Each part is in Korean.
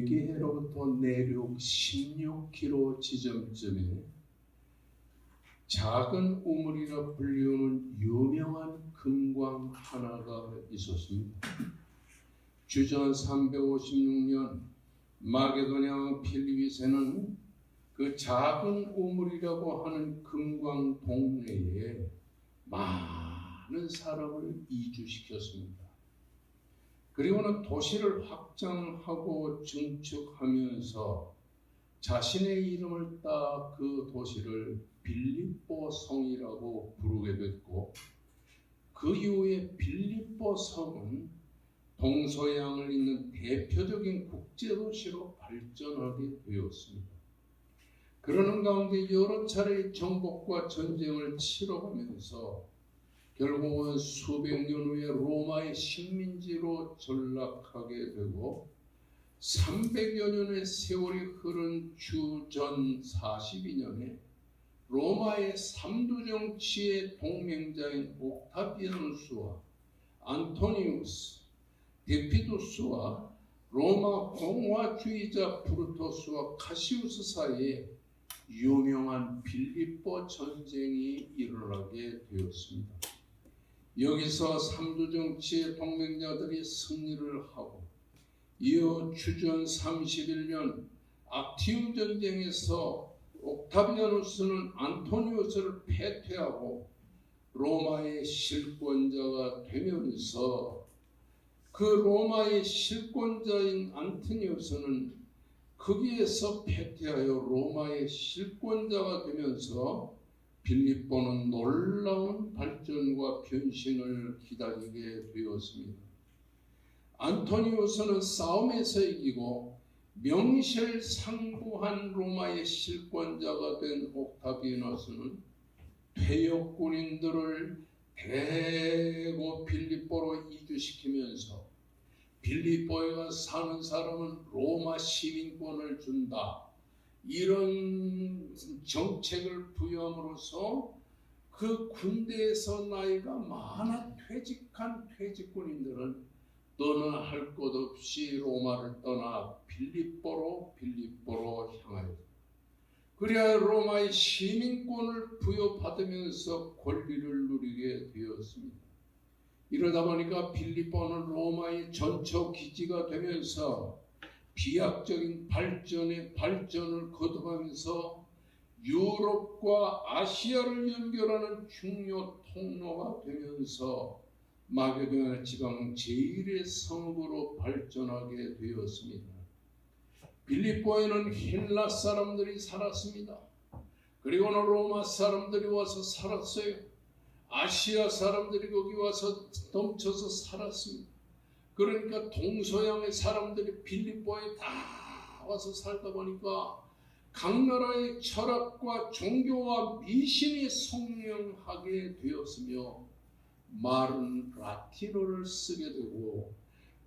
에게해로부터 내륙 16km 지점쯤에 작은 우물이라 불리우는 유명한 금광 하나가 있었습니다. 주전 356년 마게도냐 왕 필립2세는 그 작은 우물이라고 하는 금광 동네에 많은 사람을 이주시켰습니다. 그리고는 도시를 확장하고 증축하면서 자신의 이름을 따 그 도시를 빌립보 성이라고 부르게 됐고, 그 이후에 빌립보 성은 동서양을 잇는 대표적인 국제도시로 발전하게 되었습니다. 그러는 가운데 여러 차례의 정복과 전쟁을 치러가면서 결국은 수백 년 후에 로마의 식민지로 전락하게 되고 300여 년의 세월이 흐른 주전 42년에 로마의 삼두정치의 동맹자인 옥타비아누스와 안토니우스, 데피두스와 로마 공화주의자 브루토스와 카시우스 사이에 유명한 빌립보 전쟁이 일어나게 되었습니다. 여기서 삼두정치의 동맹자들이 승리를 하고 이어 주전 31년 악티움 전쟁에서 옥타비아누스는 안토니우스를 패퇴하고 로마의 실권자가 되면서 그 로마의 실권자인 안토니우스는 거기에서 패퇴하여 로마의 실권자가 되면서 빌립보는 놀라운 발전과 변신을 기다리게 되었습니다. 안토니우스는 싸움에서 이기고 명실상부한 로마의 실권자가 된 옥타비아누스는 퇴역 군인들을 대거 빌립보로 이주시키면서 빌립보에 사는 사람은 로마 시민권을 준다, 이런 정책을 부여함으로써 그 군대에서 나이가 많아 퇴직한 퇴직군인들은 너나 할 것 없이 로마를 떠나 빌립보로 향하였다. 그래야 로마의 시민권을 부여받으면서 권리를 누리게 되었습니다. 이러다 보니까 빌립보는 로마의 전초 기지가 되면서 비약적인 발전을 거듭하면서 유럽과 아시아를 연결하는 중요 통로가 되면서 마게도냐 지방 제1의 성읍으로 발전하게 되었습니다. 빌립보에는 헬라 사람들이 살았습니다. 그리고는 로마 사람들이 와서 살았어요. 아시아 사람들이 거기 와서 넘쳐서 살았습니다. 그러니까 동서양의 사람들이 빌립보에 다 와서 살다 보니까 각 나라의 철학과 종교와 미신이 성령하게 되었으며 말은 라틴어를 쓰게 되고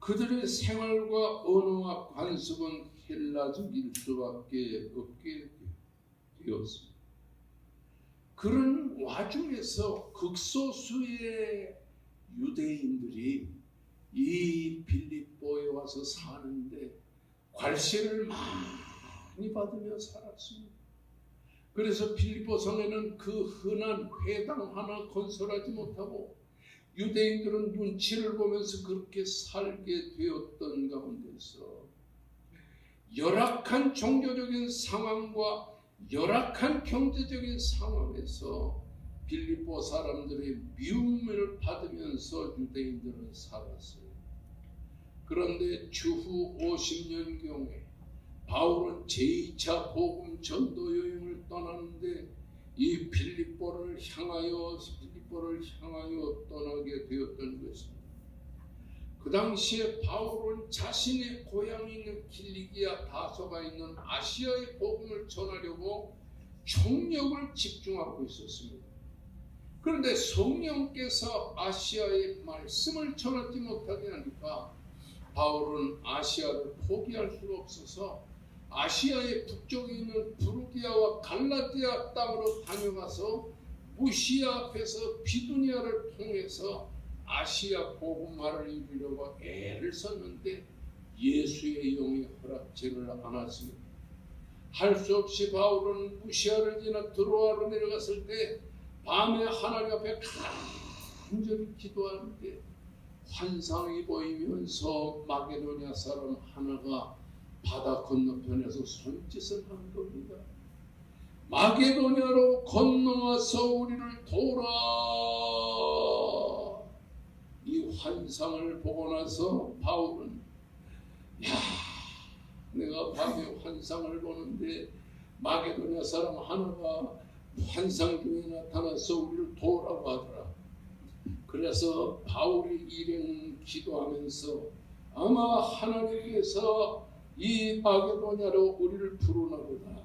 그들의 생활과 언어와 관습은 헬라적일 수밖에 없게 되었습니다. 그런 와중에서 극소수의 유대인들이 이 빌립보에 와서 사는데 관세를 많이 받으며 살았습니다. 그래서 빌립보 성에는 그 흔한 회당 하나 건설하지 못하고 유대인들은 눈치를 보면서 그렇게 살게 되었던 가운데서 열악한 종교적인 상황과 열악한 경제적인 상황에서 빌립보 사람들의 미움을 받으면서 유대인들은 살았어요. 그런데 주후 50년경에 바울은 제2차 복음 전도 여행을 떠나는데 이 빌립보를 향하여 떠나게 되었던 것입니다. 그 당시에 바울은 자신의 고향인 길리기아 다소가 있는 아시아의 복음을 전하려고 총력을 집중하고 있었습니다. 그런데 성령께서 아시아의 말씀을 전하지 못하게 하니까 바울은 아시아를 포기할 수가 없어서 아시아의 북쪽에 있는 부르기아와 갈라디아 땅으로 다녀가서 무시아 앞에서 비두니아를 통해서 아시아 복음화를 이루려고 애를 썼는데 예수의 영이 허락지를 않았습니다. 할 수 없이 바울은 무시아를 지나 드로아로 내려갔을 때 밤에 하나님 앞에 간절히 기도하는데 환상이 보이면서 마게도냐 사람 하나가 바다 건너편에서 손짓을 하는 겁니다. 마게도냐로 건너와서 우리를 도우라. 이 환상을 보고 나서 바울은 내가 밤에 환상을 보는데 마게도냐 사람 하나가 환상 중에 나타나서 우리를 도우라고 하더라. 그래서 바울이 일행 기도하면서 아마 하나님께서 이 마게도냐로 우리를 부르나 보다.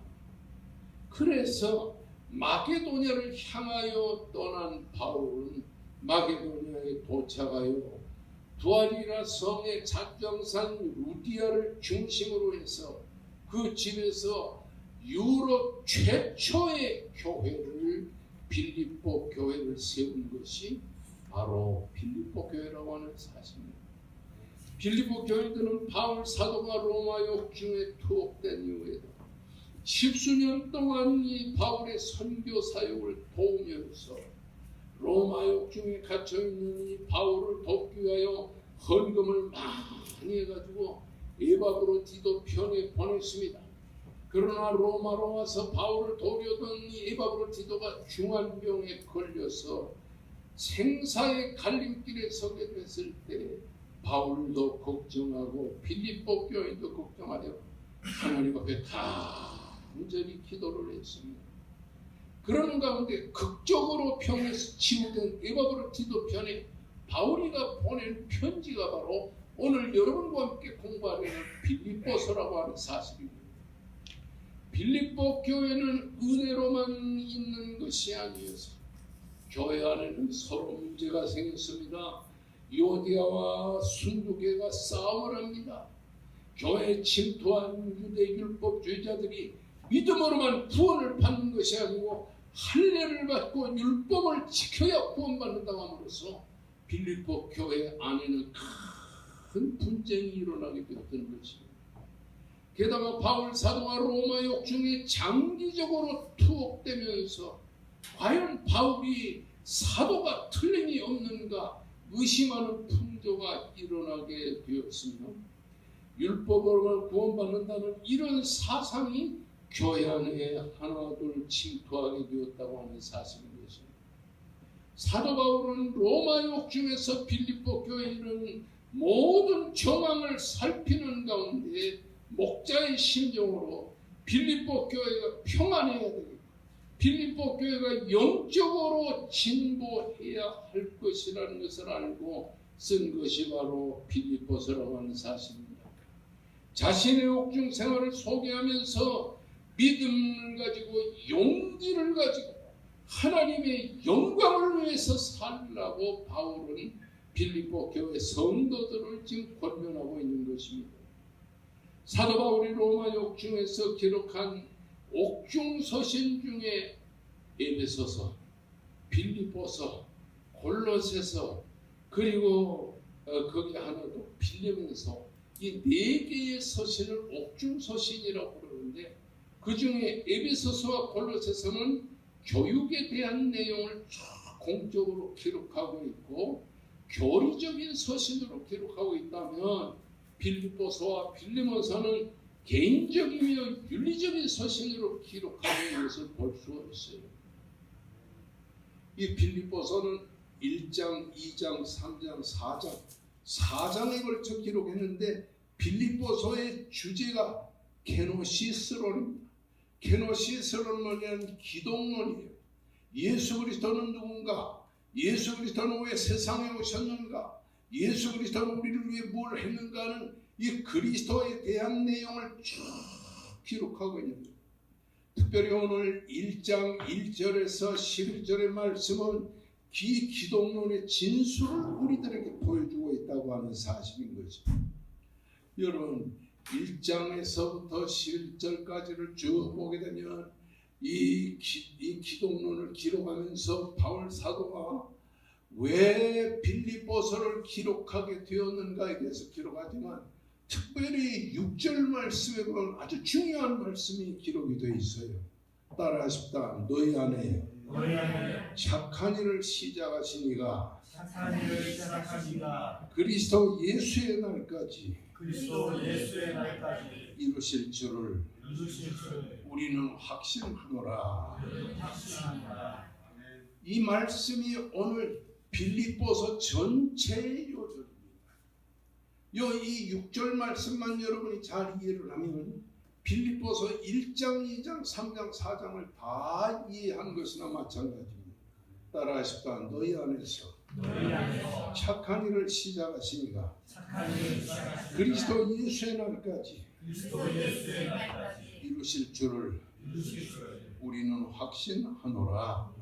그래서 마게도냐를 향하여 떠난 바울은 마게도냐에 도착하여 두아리라 성의 작정산 루디아를 중심으로 해서 그 집에서 유럽 최초의 교회를 빌립보 교회를 세운 것이 바로 빌립보 교회라고 하는 사실입니다. 빌립보 교인들은 바울 사도가 로마 역중에 투옥된 이후에도 10수년 동안 이 바울의 선교 사역을 도우면서 로마 역중에 갇혀있는 이 바울을 돕기 위하여 헌금을 많이 해가지고 에바브로디도 편에 보냈습니다. 그러나 로마로 와서 바울을 도우려던 이 에바브로디도가 중환병에 걸려서 생사의 갈림길에 서게 됐을 때 바울도 걱정하고 빌립보 교인도 걱정하여 하나님 앞에 간절히 기도를 했습니다. 그러는 가운데 극적으로 병에서 치유된 에바브로디도 편에 바울이가 보낸 편지가 바로 오늘 여러분과 함께 공부하는 빌립보서라고 하는 사실입니다. 빌립보 교회는 은혜로만 있는 것이 아니어서 교회 안에는 서로 문제가 생겼습니다. 요디아와 순두계가 싸움을 합니다. 교회에 침투한 유대율법주의자들이 믿음으로만 구원을 받는 것이 아니고 할례를 받고 율법을 지켜야 구원받는다고 함으로써 빌립보 교회 안에는 큰 분쟁이 일어나게 되었던 것입니다. 게다가 바울 사도가 로마 역중에 장기적으로 투옥되면서 과연 바울이 사도가 틀림이 없는가 의심하는 풍조가 일어나게 되었습니다. 율법으로만 구원받는다는 이런 사상이 교회 안에 하나둘 침투하게 되었다고 하는 사실인 것입니다. 사도 바울은 로마 역중에서 빌립보 교회에 이른 모든 정황을 살피는 가운데 목자의 심정으로 빌립보 교회가 평안해야 되겠고 빌립보 교회가 영적으로 진보해야 할 것이라는 것을 알고 쓴 것이 바로 빌립보서라고 하는 사실입니다. 자신의 옥중 생활을 소개하면서 믿음을 가지고 용기를 가지고 하나님의 영광을 위해서 살라고 바울은 빌립보 교회 성도들을 지금 권면하고 있는 것입니다. 사도 바울이 로마 옥중에서 기록한 옥중 서신 중에 에베소서, 빌립보서, 골로새서 그리고 거기 하나 더 빌리면서 이 네 개의 서신을 옥중 서신이라고 그러는데 그 중에 에베소서와 골로새서는 교육에 대한 내용을 공적으로 기록하고 있고 교리적인 서신으로 기록하고 있다면 빌립보서와 빌리몬서는 개인적이며 윤리적인 서신으로 기록하고 있는 것을 볼 수가 있어요. 이 빌립보서는 1장, 2장, 3장, 4장 4장에 걸쳐 기록했는데 빌립보서의 주제가 케노시스론입니다. 케노시스론은 뭐냐면 기독론이에요. 예수 그리스도는 누군가? 예수 그리스도는 왜 세상에 오셨는가? 예수 그리스도는 우리를 위해 뭘 했는가 하는 이 그리스도에 대한 내용을 쭉 기록하고 있는 거예요. 특별히 오늘 1장 1절에서 11절의 말씀은 기독론의 진수를 우리들에게 보여주고 있다고 하는 사실인 거죠. 여러분 1장에서부터 11절까지를 쭉 보게 되면 이 기독론을 기록하면서 바울 사도가 왜 빌립보서를 기록하게 되었는가에 대해서 기록하지만 특별히 6절 말씀에 보면 아주 중요한 말씀이 기록이 되어 있어요. 따라하십다. 너희 안에 착한 일을 시작하시니가 그리스도 예수의 날까지 이루실 줄을 우리는 확신하노라. 이 말씀이 오늘 빌립보서 전체의 요절입니다. 이 6절 말씀만 여러분이 잘 이해를 하면 빌립보서 1장, 2장, 3장, 4장을 다 이해한 것이나 마찬가지입니다. 따라하십다. 너희 안에서 착한 일을 시작하시니가 그리스도 예수의 날까지 이루실 줄을 우리는 확신하노라.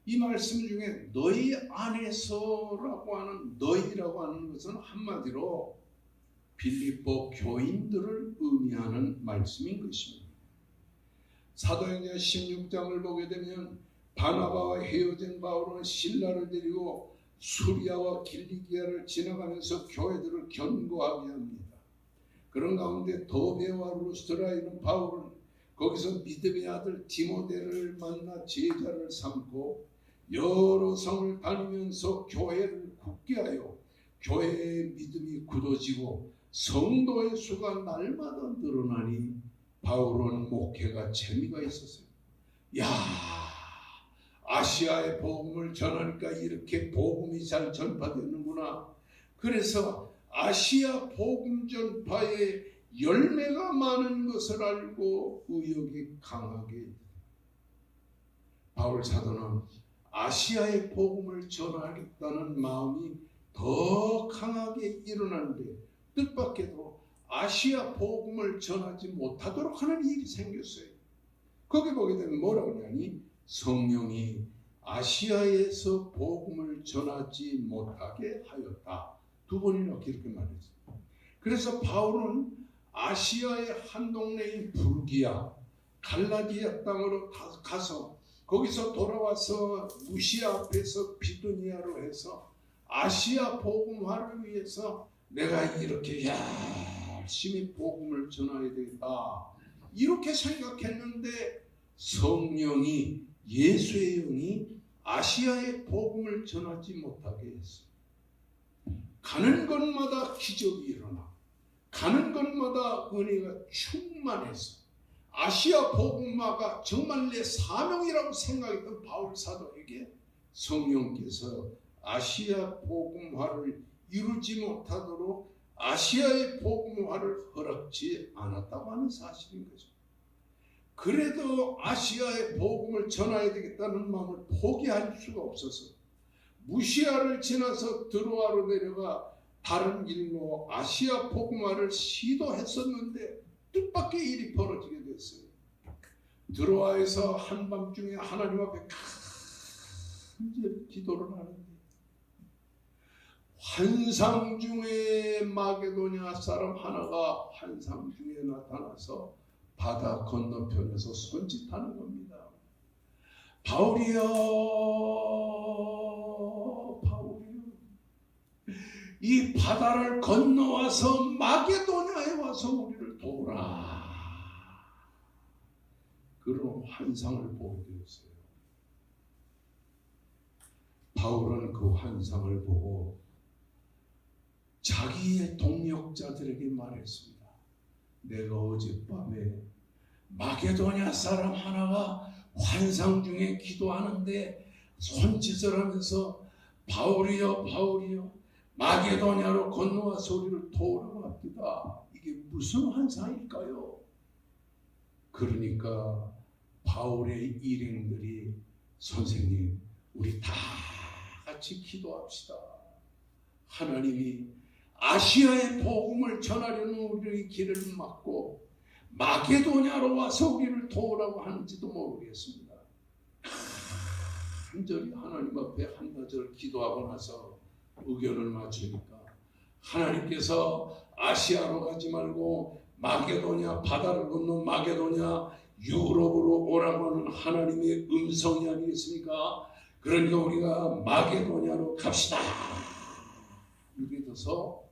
이 말씀 중에 너희 안에서라고 하는 너희라고 하는 것은 한마디로 빌립보 교인들을 의미하는 말씀인 것입니다. 사도행전 16장을 보게 되면 바나바와 헤어진 바울은 실라를 데리고 수리아와 길리기아를 지나가면서 교회들을 견고하게 합니다. 그런 가운데 도베와 루스드라에 있는 바울은 거기서 믿음의 아들 디모데를 만나 제자를 삼고 여러 성을 다니면서 교회를 굳게 하여 교회의 믿음이 굳어지고 성도의 수가 날마다 늘어나니 바울은 목회가 재미가 있었어요. 야, 아시아의 복음을 전하니까 이렇게 복음이 잘 전파되는구나. 그래서 아시아 복음 전파에 열매가 많은 것을 알고 의욕이 강하게 바울 사도는 아시아의 복음을 전하겠다는 마음이 더 강하게 일어나는데 뜻밖에도 아시아 복음을 전하지 못하도록 하는 일이 생겼어요. 거기 보게 되면 뭐라고 하냐니 성령이 아시아에서 복음을 전하지 못하게 하였다. 두 번이나 그렇게 말했어요. 그래서 바울은 아시아의 한 동네인 불기아, 갈라디아 땅으로 가서 거기서 돌아와서 무시아 앞에서 비두니아로 해서 아시아 복음화를 위해서 내가 이렇게 열심히 복음을 전해야 되겠다. 이렇게 생각했는데 성령이 예수의 영이 아시아의 복음을 전하지 못하게 했어요. 가는 곳마다 기적이 일어나 가는 곳마다 은혜가 충만해서 아시아 복음화가 정말 내 사명이라고 생각했던 바울 사도에게 성령께서 아시아 복음화를 이루지 못하도록 아시아의 복음화를 허락지 않았다고 하는 사실인 거죠. 그래도 아시아의 복음을 전해야 되겠다는 마음을 포기할 수가 없어서 무시아를 지나서 드로아로 내려가 다른 일로 아시아 복음화를 시도했었는데 뜻밖의 일이 벌어지게 됐어요. 드로아에서 한밤중에 하나님 앞에 간절히 기도를 하는데 환상 중에 마게도냐 사람 하나가 환상 중에 나타나서 바다 건너편에서 손짓하는 겁니다. 바울이여, 바울이여, 이 바다를 건너와서 마게도냐에 와서 우리를 도우라. 그런 환상을 보게 되었어요. 바울은 그 환상을 보고 자기의 동역자들에게 말했습니다. 내가 어젯밤에 마게도냐 사람 하나가 환상 중에 기도하는데 손짓을 하면서 바울이여, 바울이여, 마게도냐로 건너와서 우리를 도우라고 합니다. 이게 무슨 환상일까요? 그러니까 바울의 일행들이 선생님, 우리 다 같이 기도합시다. 하나님이 아시아의 복음을 전하려는 우리의 길을 막고 마게도냐로 와서 우리를 도우라고 하는지도 모르겠습니다. 간절히 하나님 앞에 한나절 기도하고 나서 의견을 맞추니까 하나님께서 아시아로 가지 말고 마게도냐, 바다를 건너 마게도냐, 유럽으로 오라고 하는 하나님의 음성이 아니겠습니까? 그러니까 우리가 마게도냐로 갑시다. 이렇게 돼서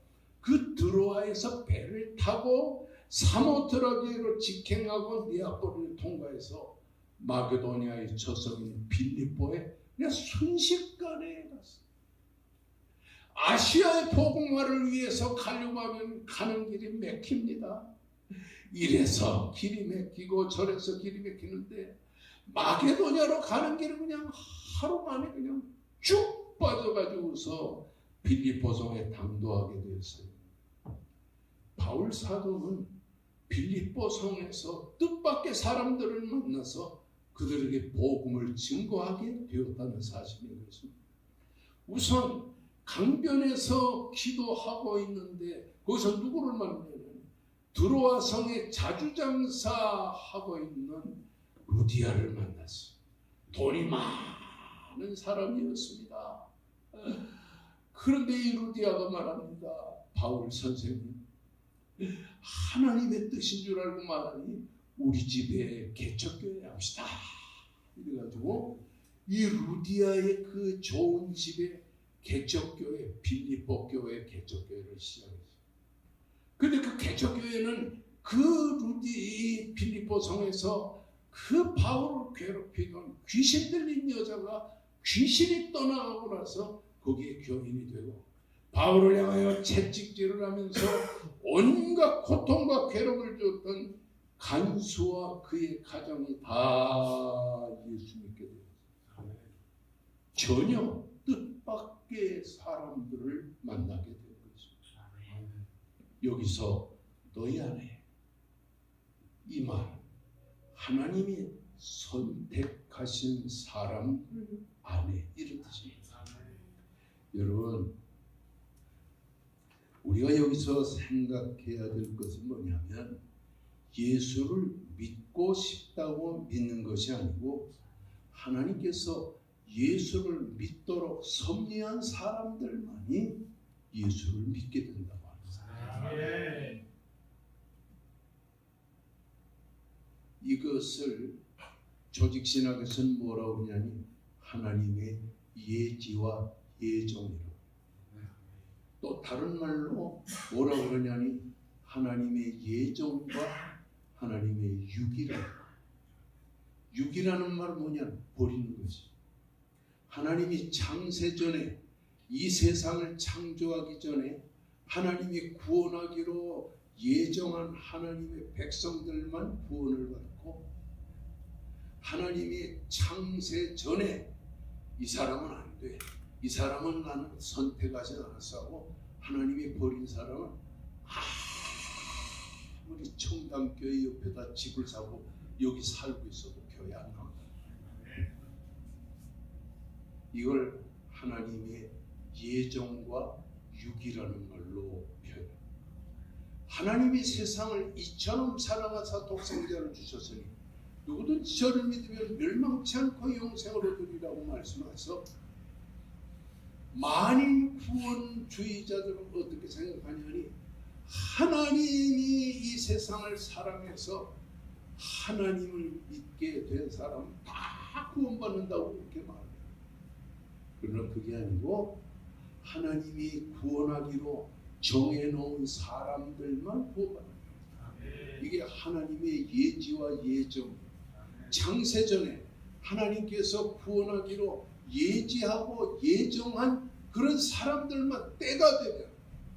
그 드로아에서 배를 타고 사모트라게로 직행하고 니아폴리를 통과해서 마게도니아의 저성인 빌립보에 그냥 순식간에 갔어요. 아시아의 복음화를 위해서 가려고 하면 가는 길이 막힙니다. 이래서 길이 막히고 저래서 길이 막히는데 마게도냐로 가는 길은 그냥 하루 만에 그냥 쭉 빠져가지고서 빌립보성에 당도하게 되었어요. 바울 사도는 빌립보성에서 뜻밖의 사람들을 만나서 그들에게 복음을 증거하게 되었다는 사실인 것입니다. 우선 강변에서 기도하고 있는데 거기서 누구를 만나냐면 드로아 성에 자주장사하고 있는 루디아를 만났어요. 돈이 많은 사람이었습니다. 그런데 이 루디아가 말합니다. 바울 선생님, 하나님의 뜻인 줄 알고 말하니 우리 집에 개척교회 합시다. 이래가지고 이 루디아의 그 좋은 집에 개척교회, 빌립보 교회 개척교회를 시작했어요. 근데 그 개척교회는 그 빌립보 성에서 그 바울을 괴롭히던 귀신 들린 여자가 귀신이 떠나가고 나서 거기에 교인이 되고 바울을 향하여 채찍질을 하면서 온갖 고통과 괴롭을 줬던 간수와 그의 가정이 다 예수 믿게 되었어요. 전혀 뜻밖의 사람들을 만나게 된 것입니다. 여기서 너희 안에 이 말, 하나님이 선택하신 사람들 안에 이런 뜻입니다. 여러분, 우리가 여기서 생각해야 될 것은 뭐냐면 예수를 믿고 싶다고 믿는 것이 아니고 하나님께서 예수를 믿도록 섭리한 사람들만이 예수를 믿게 된다고 합니다. 이것을 조직신학에서는 뭐라고 하냐니 하나님의 예지와 예정이라고. 또 다른 말로 뭐라고 그러냐니 하나님의 예정과 하나님의 유기라는 말은 뭐냐? 버리는 것이. 하나님이 창세전에 이 세상을 창조하기 전에 하나님이 구원하기로 예정한 하나님의 백성들만 구원을 받고 하나님이 창세전에 이 사람은 안 돼. 이 사람은 나는 선택하지 않았어 하고 하나님이 버린 사람은 아무리 청담교회 옆에다 집을 사고 여기 살고 있어도 교회 안 나온다. 이걸 하나님의 예정과 유기라는 말로 표현합니다. 하나님이 세상을 이처럼 사랑하사 독생자를 주셨으니 누구든지 저를 믿으면 멸망치 않고 영생을 얻으리라고 말씀하셔서 많은 구원주의자들은 어떻게 생각하냐니 하나님이 이 세상을 사랑해서 하나님을 믿게 된 사람은 다 구원받는다고 그렇게 말해요. 그러나 그게 아니고 하나님이 구원하기로 정해놓은 사람들만 구원받는다. 이게 하나님의 예지와 예정. 창세전에 하나님께서 구원하기로 예지하고 예정한 그런 사람들만 때가 되면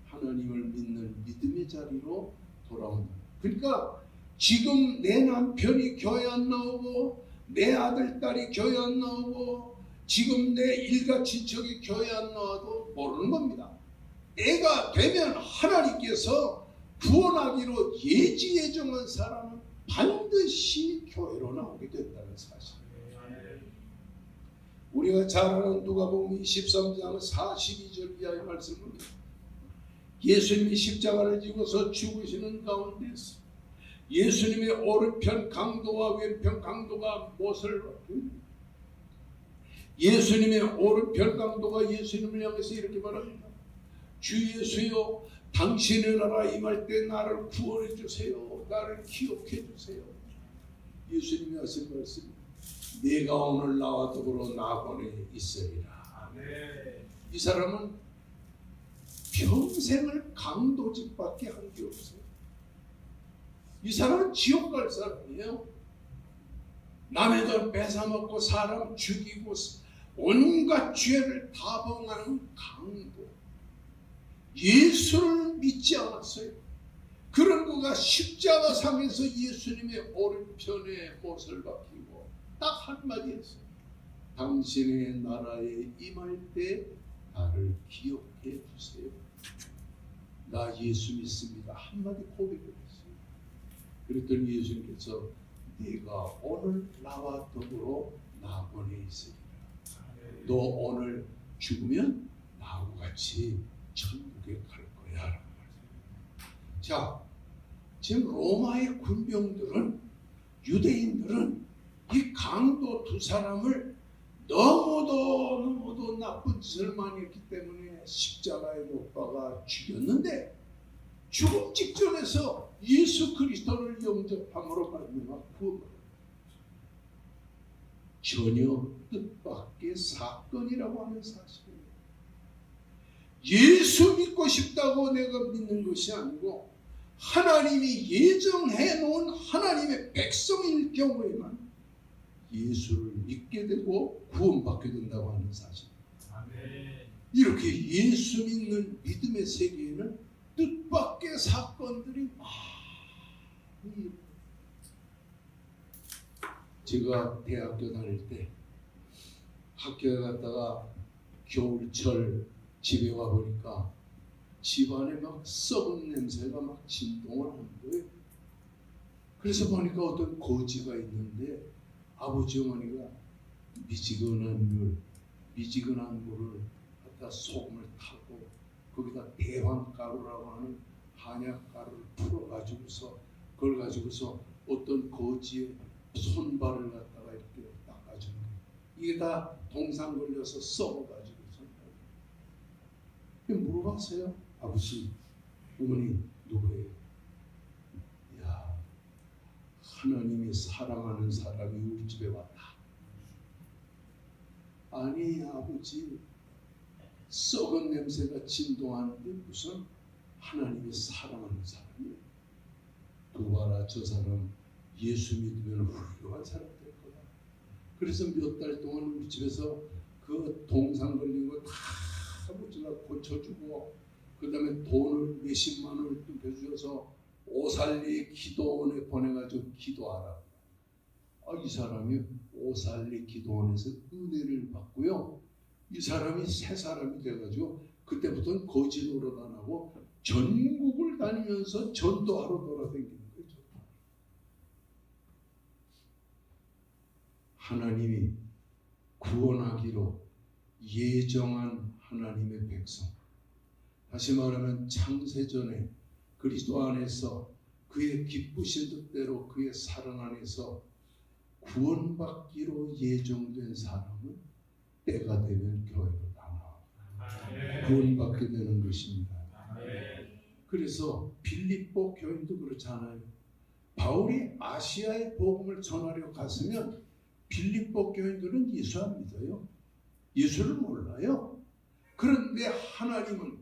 하나님을 믿는 믿음의 자리로 돌아온다. 그러니까 지금 내 남편이 교회 안 나오고 내 아들, 딸이 교회 안 나오고 지금 내 일가 친척이 교회 안 나와도 모르는 겁니다. 때가 되면 하나님께서 구원하기로 예지 예정한 사람은 반드시 교회로 나오게 된다는 사실. 우리가 잘 아는 누가복음 23장 42절 이하의 말씀입니다. 예수님이 십자가를 지고서 죽으시는 가운데서 예수님의 오른편 강도와 왼편 강도가 못을 예수님의 오른편 강도가 예수님을 향해서 이렇게 말합니다. 주 예수여, 당신의 나라 임할 때 나를 구원해 주세요. 나를 기억해 주세요. 예수님이 하신 말씀, 내가 오늘 나와 더불어 낙원에 있으리라. 이 사람은 평생을 강도직밖에 한 게 없어요. 이 사람은 지옥 갈 사람이에요. 남의 돈 뺏어먹고 사람 죽이고 온갖 죄를 다 범하는 강도. 예수를 믿지 않았어요. 그런 그가 십자가 상에서 예수님의 오른편에 못을 박히고 딱 한마디 했어요. 당신의 나라에 임할 때 나를 기억해 주세요. 나 예수 믿습니다. 한마디 고백을 했어요. 그랬더니 예수님께서 네가 오늘 나와 더불어 낙원에 있으리라. 너 오늘 죽으면 나하고 같이 천국에 갈 거야. 자, 지금 로마의 군병들은, 유대인들은 이 강도 두 사람을 너무도 나쁜 짓을 많이 했기 때문에 십자가에 못 박아 죽였는데, 죽음 직전에서 예수 그리스도를 영접함으로 말미암아 구원받았다. 전혀 뜻밖의 사건이라고 하는 사실이에요. 예수 믿고 싶다고 내가 믿는 것이 아니고 하나님이 예정해 놓은 하나님의 백성일 경우에만 예수를 믿게 되고 구원받게 된다고 하는 사실. 이렇게 예수 믿는 믿음의 세계에는 뜻밖의 사건들이 많이. 제가 대학교 다닐 때 학교에 갔다가 겨울철 집에 와 보니까 집안에 막 썩은 냄새가 막 진동을 하는 거예요. 그래서 보니까 어떤 거지가 있는데 아버지 어머니가 미지근한 물을 갖다 소금을 타고 거기다 대왕가루라고 하는 한약가루를 풀어가지고서 그걸 가지고서 어떤 거지의 손발을 갖다가 이렇게 닦아주는 거예요. 이게 다 동상 걸려서 썩어가지고 물어봤어요. 아버지, 어머니 누구예요? 야, 하나님이 사랑하는 사람이 우리 집에 왔다. 아니 아버지, 썩은 냄새가 진동하는데 무슨 하나님이 사랑하는 사람이에요? 두 봐라, 저 사람 예수 믿으면 훌륭한 사람 될 거다. 그래서 몇 달 동안 우리 집에서 그 동상 걸린 거 다 아버지가 고쳐주고, 그 다음에 돈을 몇십만 원을 뜯겨주셔서 오살리 기도원에 보내가지고 기도하라. 이 사람이 오살리 기도원에서 은혜를 받고요. 이 사람이 새 사람이 돼가지고 그때부터는 거지 노릇 안 하고 전국을 다니면서 전도하러 돌아다니는 거죠. 하나님이 구원하기로 예정한 하나님의 백성, 다시 말하면 창세전에 그리스도 안에서 그의 기쁘신 뜻대로 그의 사랑 안에서 구원받기로 예정된 사람은 때가 되면 교회로 나와 구원받게 되는 것입니다. 그래서 빌립보 교인도 그렇잖아요. 바울이 아시아의 복음을 전하려 갔으면 빌립보 교인들은 예수 안 믿어요. 예수를 몰라요. 그런데 하나님은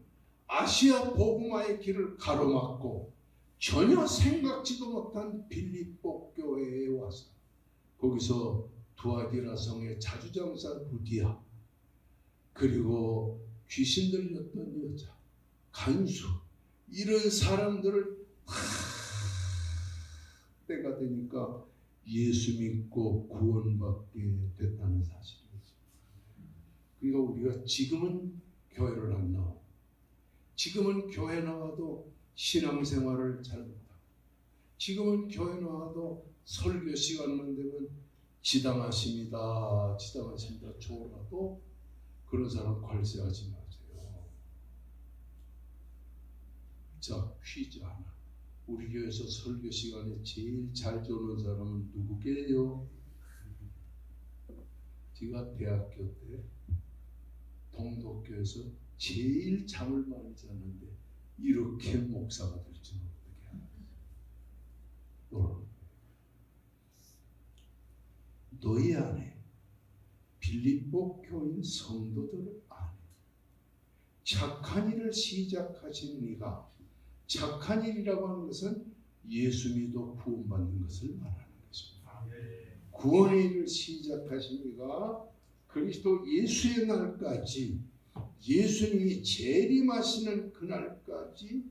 아시아 복음화의 길을 가로막고 전혀 생각지도 못한 빌립보 교회에 와서 거기서 두아디라 성의 자주장사 루디아, 그리고 귀신 들렸던 여자, 간수, 이런 사람들을 때가 되니까 예수 믿고 구원받게 됐다는 사실이죠. 그러니까 우리가 지금은 교회를 안 나오고, 지금은 교회 나와도 신앙생활을 잘 못하고, 지금은 교회 나와도 설교 시간만 되면 지당하십니다 좋아도 그런 사람 관세하지 마세요. 자, 퀴즈 하나. 우리 교회에서 설교 시간에 제일 잘 조는 사람은 누구게요? 제가 대학교 때 동독교에서 제일 잠을 많이 잤는데 이렇게 목사가 될 줄은 어떻게 알아요? 너희 안에 빌립보 교인 성도들 안에 착한 일을 시작하신 이가, 착한 일이라고 하는 것은 예수 믿어 구원받는 것을 말하는 것입니다. 구원의 일을 시작하신 이가 그리스도 예수의 날까지, 예수님이 재림하시는 그날까지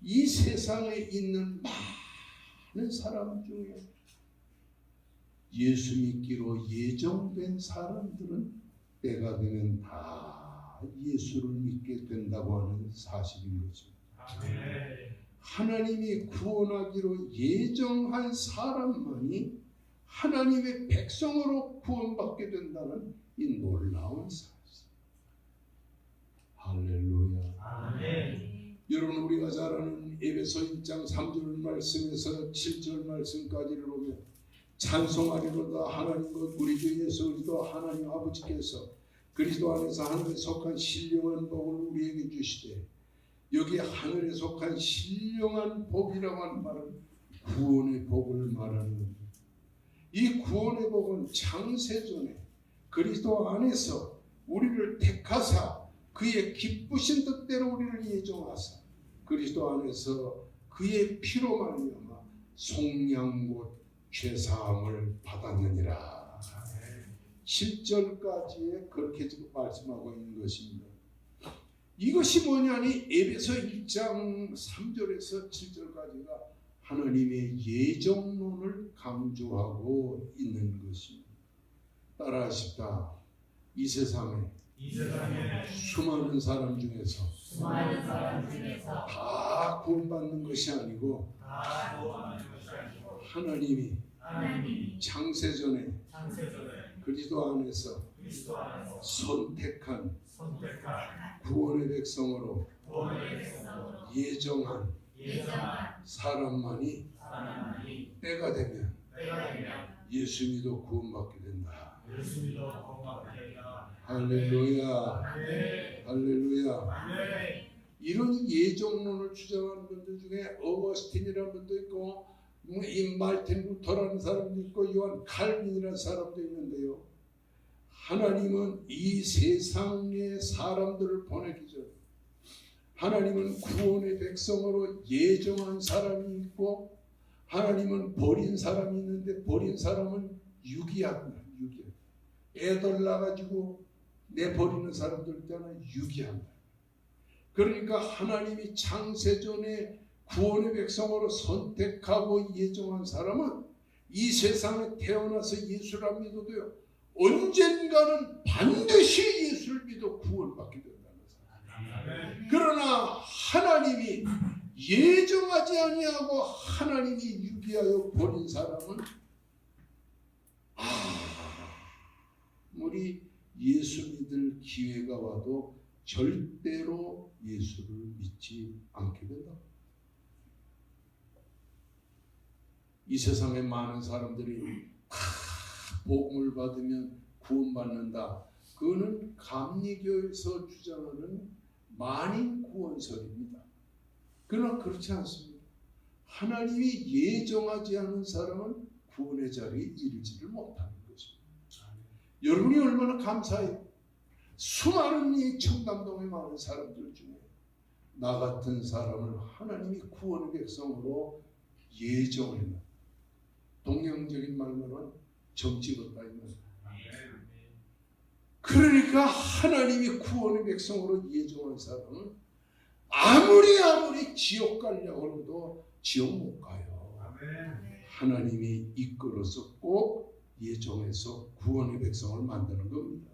이 세상에 있는 많은 사람 중에 예수 믿기로 예정된 사람들은 때가 되면 다 예수를 믿게 된다고 하는 사실인 것입니다. 하나님이 구원하기로 예정한 사람만이 하나님의 백성으로 구원받게 된다는 이 놀라운 사실. 할렐루야. 아멘. 여러분, 우리가 잘 아는 에베소 1장 3절 말씀에서 7절 말씀까지를 보면 찬송하리로다 하나님과 우리 주 예수 그리스도 하나님 아버지께서 그리스도 안에서 하늘에 속한 신령한 복을 우리에게 주시되, 여기 하늘에 속한 신령한 복이라고 하는 말은 구원의 복을 말하는 겁니다. 이 구원의 복은 창세전에 그리스도 안에서 우리를 택하사 그의 기쁘신 뜻대로 우리를 예정하사 그리스도 안에서 그의 피로 말미암아 속량 곧 죄사함을 받았느니라. 7절까지에 그렇게 지금 말씀하고 있는 것입니다. 이것이 뭐냐니 에베소 1장 3절에서 7절까지가 하나님의 예정론을 강조하고 있는 것입니다. 따라하십시다. 이 세상에 수많은 사람 중에서 다 구원받는 것이 아니고 하나님이 창세전에 그리스도 안에서 선택한 구원의 백성으로 예정한 사람만이 때가 되면 예수 믿어 구원받게 된다. 할렐루야. 할렐루야. 이런 예정론을 주장하는 분들 중에 어거스틴이라는 분도 있고, 이 말틴 루터라는 사람도 있고, 요한 칼빈이라는 사람도 있는데요. 하나님은 이 세상의 사람들을 보내기 전에 하나님은 구원의 백성으로 예정한 사람이 있고, 하나님은 버린 사람이 있는데 버린 사람은 유기한다. 애들 낳아가지고 내버리는 사람들 있잖아요. 유기한다. 그러니까 하나님이 창세전에 구원의 백성으로 선택하고 예정한 사람은 이 세상에 태어나서 예수를 안 믿어도요, 언젠가는 반드시 예수를 믿어 구원받게 된다는 사람. 그러나 하나님이 예정하지 아니하고 하나님이 유기하여 버린 사람은 아무리 예수 믿을 기회가 와도 절대로 예수를 믿지 않게 된다. 이 세상에 많은 사람들이 복음을 받으면 구원받는다. 그거는 감리교에서 주장하는 만인 구원설입니다. 그러나 그렇지 않습니다. 하나님이 예정하지 않은 사람은 구원의 자리에 이르지를 못하는 것입니다. 여러분이 얼마나 감사해요. 수많은 이 청담동에 많은 사람들 중에 나 같은 사람을 하나님이 구원의 백성으로 예정했나. 동양적인 말로는 점 찍었다 이 말이에요. 그러니까 하나님이 구원의 백성으로 예정한 사람은 아무리 지옥 가려고 해도 지옥 못 가요. 하나님이 이끌어서 꼭 예정해서 구원의 백성을 만드는 겁니다.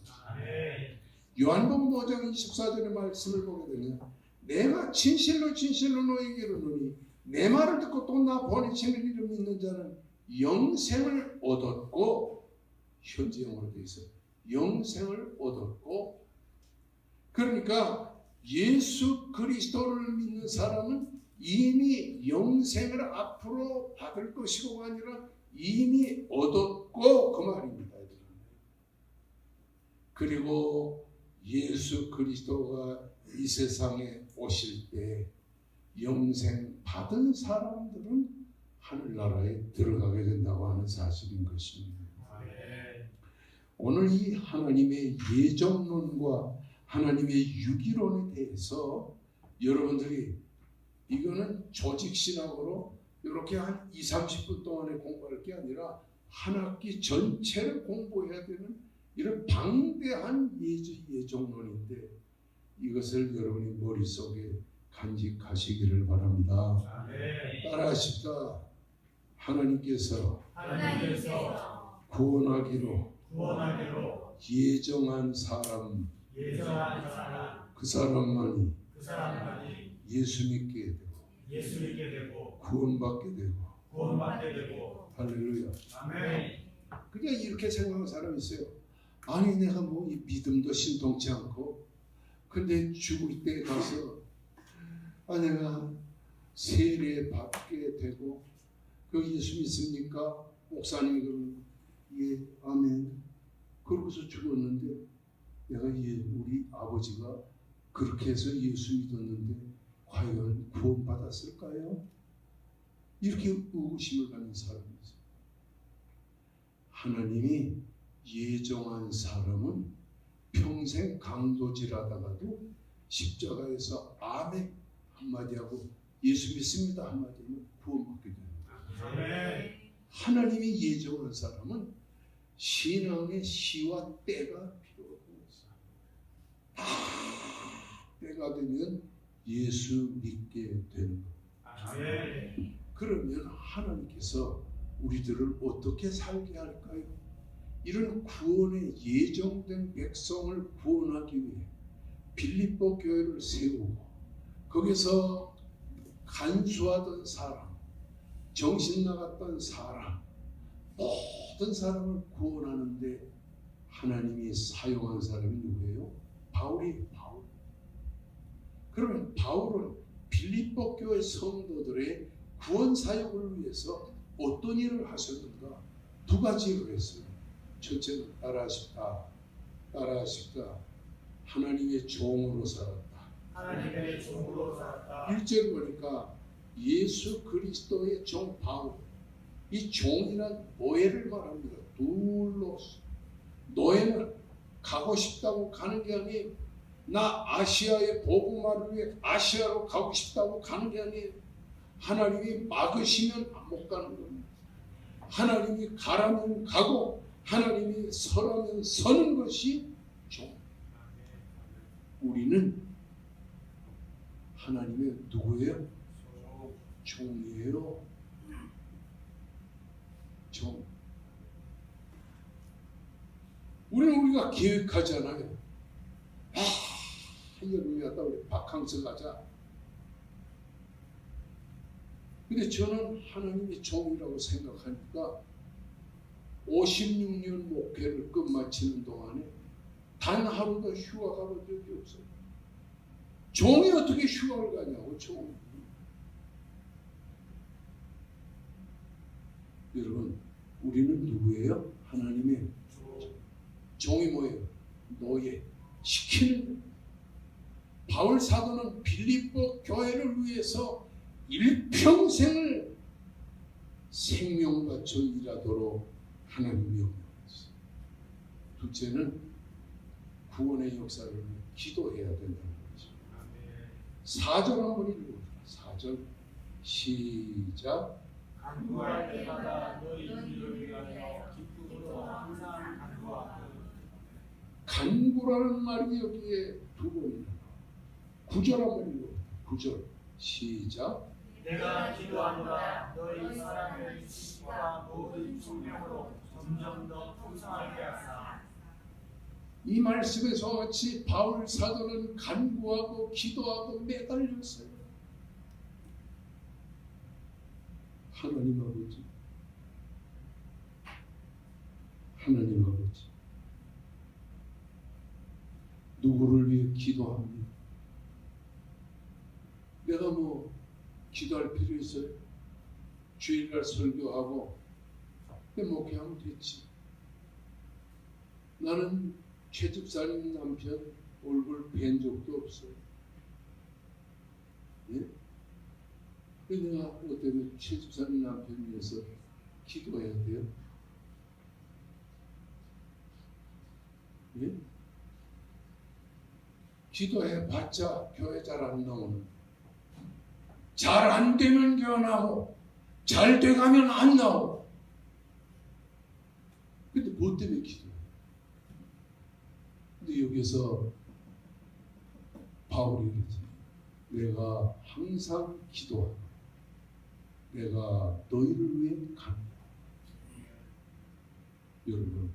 요한복음 5장 24절의 말씀을 보게 되면 내가 진실로 너에게 이르노니 내 말을 듣고 또 나 보내시는 이를 믿는 자는 영생을 얻었고, 현재 영어로 되어 있어요. 영생을 얻었고, 그러니까 예수 그리스도를 믿는 사람은 이미 영생을 앞으로 받을 것이고가 아니라 이미 얻었고 그 말입니다. 그리고 예수 그리스도가 이 세상에 오실 때 영생 받은 사람들은 하늘나라에 들어가게 된다고 하는 사실인 것입니다. 오늘 이 하나님의 예정론과 하나님의 유기론에 대해서 여러분들이 이거는 조직신학으로 이렇게 한 2, 30분 동안에 공부할 게 아니라 한 학기 전체를 공부해야 되는 이런 방대한 예정론인데 이것을 여러분이 머릿속에 간직하시기를 바랍니다. 따라하십시다. 하나님께서 구원하기로 예정한 사람 그 사람만이 예수 믿게 되고 구원받게 되고 할렐루야. 그냥 이렇게 생각하는 사람이 있어요. 아니 내가 뭐 이 믿음도 신통치 않고 근데 죽을 때 가서 내가 세례 받게 되고 그 예수 믿습니까? 목사님이 그러면 예 아멘. 그러고서 죽었는데 내가 우리 아버지가 그렇게 해서 예수 믿었는데 과연 구원받았을까요? 이렇게 의구심을 갖는 사람이 있어요. 하나님이 예정한 사람은 평생 강도질하다가도 십자가에서 아멘 한마디 하고 예수 믿습니다 한마디 하면 구원받게 됩니다. 하나님이 예정한 사람은 신앙의 시와 때가 필요 없어요. 때가 되면 예수 믿게 되는 겁니다. 그러면 하나님께서 우리들을 어떻게 살게 할까요? 이런 구원에 예정된 백성을 구원하기 위해 빌립보 교회를 세우고 거기서 간수하던 사람, 정신 나갔던 사람, 모든 사람을 구원하는데 하나님이 사용한 사람이 누구예요? 바울이에요. 바울. 그러면 바울은 빌립보 교회 성도들의 구원 사역을 위해서 어떤 일을 하셨는가? 두 가지를 했어요. 첫째는 따라하십다. 하나님의 종으로 살았다. 1절 보니까 예수 그리스도의 종 바울. 이 종이란 노예를 말합니다. 둘로스. 노예는 가고 싶다고 가는 게 아니에요. 나 아시아의 복음화를 위해 아시아로 가고 싶다고 가는 게 아니에요. 하나님이 막으시면 못 가는 겁니다. 하나님이 가라면 가고 하나님이 서라면 서는 것이 종. 우리는 하나님의 누구예요? 종이에요. 종. 우리가 계획하잖아요. 여름에 갔다 우리 바캉스 가자. 근데 저는 하나님의 종이라고 생각하니까 56년 목회를 끝마치는 동안에 단 하루도 휴가 가본 적이 없어요. 종이 어떻게 휴가를 가냐고. 종. 여러분 우리는 누구예요? 하나님의 종이 뭐예요? 노예. 시키는. 바울 사도는 빌립보 교회를 위해서 일평생을 생명 바쳐 일하도록 하나님이 명령했어요. 둘째는 구원의 역사를 위해 기도해야 된다는 거죠. 4절 한번 읽어보세요. 4절 시작. 간구할 때마다 너희 일을 위하여 기쁨으로 항상 간구하고. 간구라는 말이 여기에 두 번이나 9절 한번 읽어보세요. 9절 시작. 내가 기도하노라 너희 사랑을 지식과 모든 총명으로 점점 더 풍성하게 하사. 이 말씀에서 같이 바울 사도는 간구하고 기도하고 매달렸어요. 하나님 아버지, 하나님 아버지, 누구를 위해 기도합니까? 내가 뭐 기도할 필요 있어요? 주일날 설교하고 목회하면 됐지. 나는 최 집사님 남편 얼굴 뵌 적도 없어요. 예? 근데 내가 어떻게 최 집사님 남편 위해서 기도해야 돼요? 예? 기도해봤자 교회 잘 안 나오는, 잘 안 되면 교회 나오고 잘 돼가면 안 나오고. 근데 뭐 때문에 기도해? 근데 여기서 바울이 그러지, 내가 항상 기도하고 내가 너희를 위해 간다. 여러분,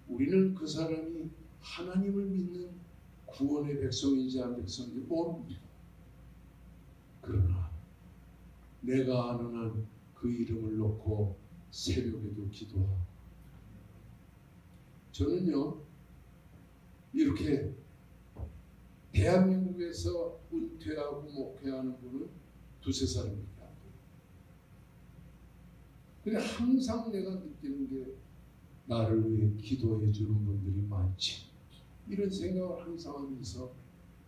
우리는 그 사람이 하나님을 믿는 구원의 백성인지 안 백성인지 모릅니다. 그러나 내가 아는 한 그 이름을 놓고 새벽에도 기도하고, 저는요 이렇게 대한민국에서 은퇴하고 목회하는 분은 두세 사람입니다. 근데 항상 내가 느끼는 게 나를 위해 기도해 주는 분들이 많지, 이런 생각을 항상 하면서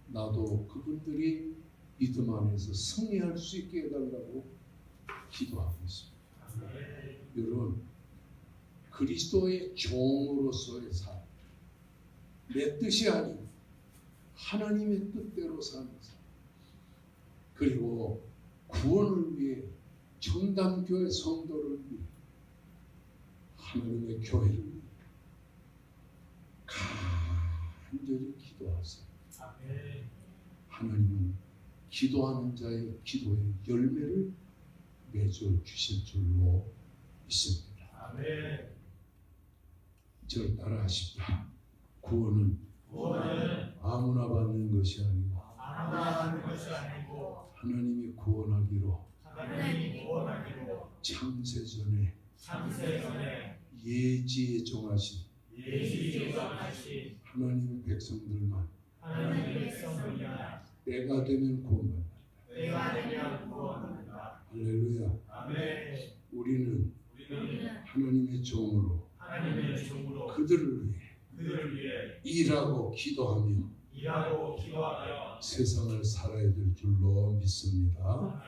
나도 그분들이 믿음 안에서 승리할 수 있게 해달라고 기도하고 있습니다. 여러분, 그리스도의 종으로서의 삶, 내 뜻이 아니고 하나님의 뜻대로 사는 삶, 그리고 구원을 위해 청담교회 성도를 위해 하나님의 교회를 위해 간절히 기도하세요. 하나님은 기도하는 자의 기도의 열매를 맺어 주실 줄로 믿습니다. 저를 따라 하십니다. 구원은 아무나 받는 것이 아니고 하나님이 구원하기로 창세전에 예지에 정하신 하나님의 백성들만 때가 되면 구원받는다. 할렐루야. 우리는 하나님의 종으로 그들을 위해 일하고 기도하며 세상을 살아야 될 줄로 믿습니다.